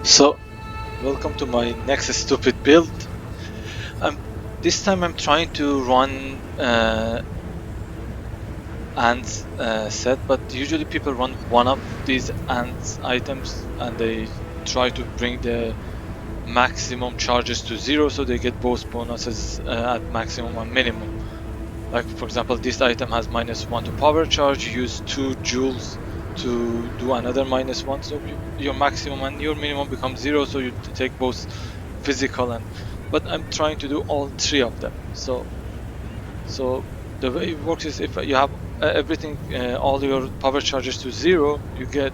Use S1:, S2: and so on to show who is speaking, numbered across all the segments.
S1: So, welcome to my next stupid build. This time I'm trying to run ants set, but usually people run one of these ants items and they try to bring the maximum charges to 0 so they get both bonuses at maximum and minimum. Like for example, this item has -1 to power charge, you use 2 joules to do another -1, so your maximum and your minimum become 0, so you take both physical and, but I'm trying to do all 3 of them. So the way it works is if you have everything, all your power charges to 0, you get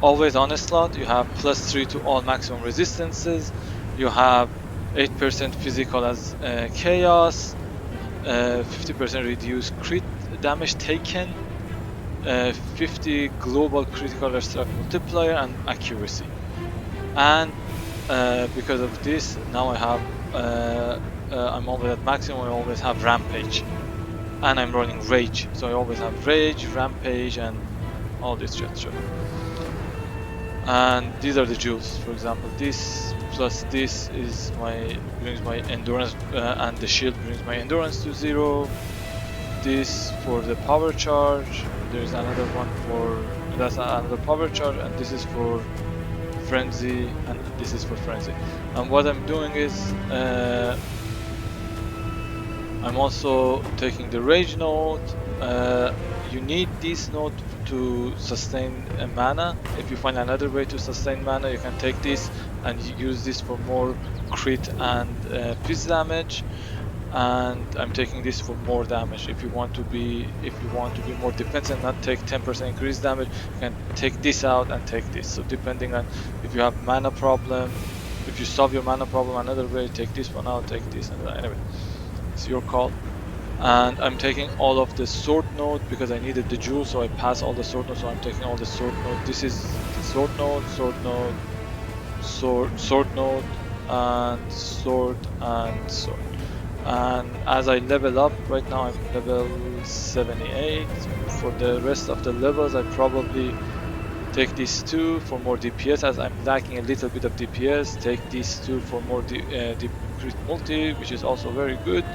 S1: always on a slot, you have +3 to all maximum resistances, you have 8% physical as chaos, 50% reduced crit damage taken, 50 global critical strike multiplier, and accuracy. And because of this, now I have I'm always at maximum. I always have rampage, and I'm running rage, so I always have rage, rampage, and all this shit. And these are the jewels. For example, this plus this is brings my endurance, and the shield brings my endurance to 0. This for the power charge. There's another one for that's another power charge, and this is for frenzy, and this is for frenzy. And what I'm doing is I'm also taking the rage node. You need this node to sustain a mana. If you find another way to sustain mana, you can take this and use this for more crit and piece damage. And I'm taking this for more damage. If you want to be more defensive, not take 10% increased damage, you can take this out and take this. So depending on if you have mana problem, if you solve your mana problem another way, take this one out, take this, and anyway, it's your call. And I'm taking all of the sword node because I needed the jewel, so I pass all the sword node. So I'm taking all the sword node. This is the sword node, sword node, sword node, and sword and sword. And as I level up, right now I'm level 78. For the rest of the levels, I probably take these 2 for more DPS, as I'm lacking a little bit of DPS. Take these 2 for more crit multi, which is also very good.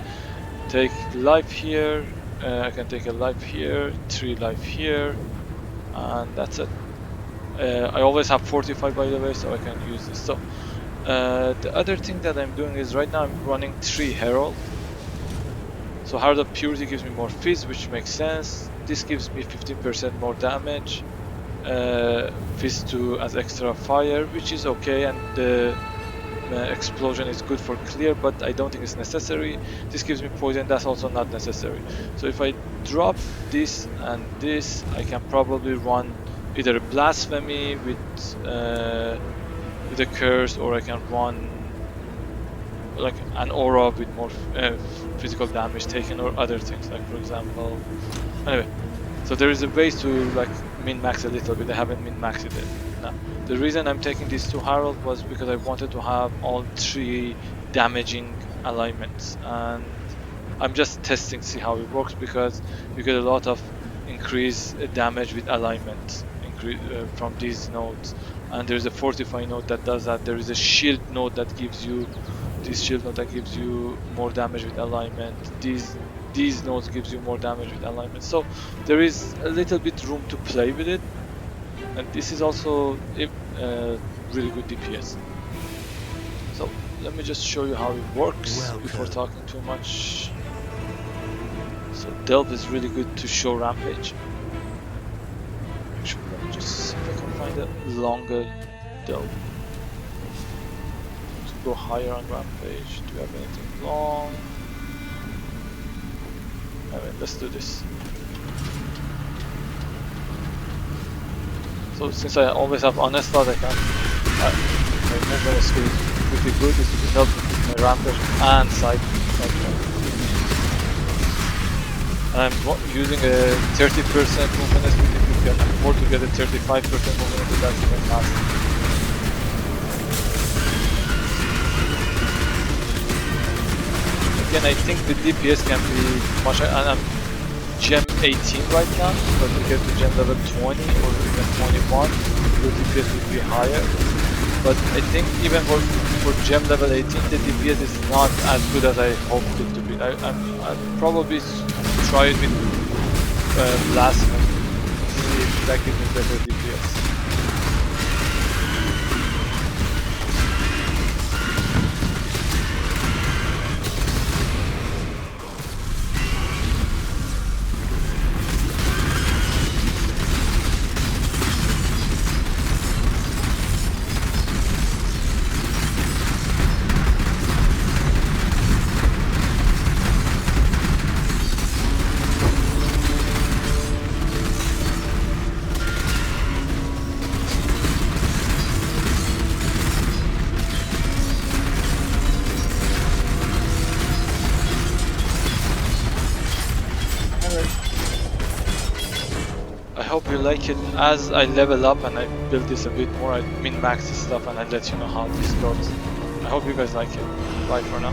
S1: Take life here. I can take a life here, 3 life here, and that's it. I always have 45, by the way, so I can use this. So the other thing that I'm doing is right now I'm running 3 Herald. So Herald of Purity gives me more fizz, which makes sense. This gives me 15% more damage. Fizz 2 as extra fire, which is okay, and the explosion is good for clear, but I don't think it's necessary. This gives me poison, that's also not necessary. So if I drop this and this, I can probably run either a blasphemy with a curse, or I can run like an aura with more physical damage taken, or other things, like for example. Anyway, so there is a way to like min-max a little bit. I haven't min-maxed it now. The reason I'm taking these 2 Herald was because I wanted to have all 3 damaging alignments, and I'm just testing, see how it works, because you get a lot of increased damage with alignment from these nodes. And there's a fortify node that does that. There is a shield node that gives you more damage with alignment. These nodes gives you more damage with alignment. So there is a little bit room to play with it, and this is also really good DPS. So let me just show you how it works before talking too much. So Delve is really good to show rampage. Actually, let me just see if I can find a longer Delve. Let's go higher on rampage. Do you have anything long? Alright, let's do this. So since I always have honest slot, I can my movement skill is pretty good. It helps with my rampage and side. I'm using a 30% movement speed. If you can afford to get a 35% movement speed, that's even faster. Again, I think the DPS can be much higher, and I'm gem 18 right now, but to get to gem level 20 or even 21, your DPS will be higher. but I think even for gem level 18, the DPS is not as good as I hoped it to be. I'll probably try it with Blasphemy, see if that gives me better DPS. I hope you like it. As I level up and I build this a bit more, I min-max this stuff and I let you know how this goes. I hope you guys like it. Bye for now.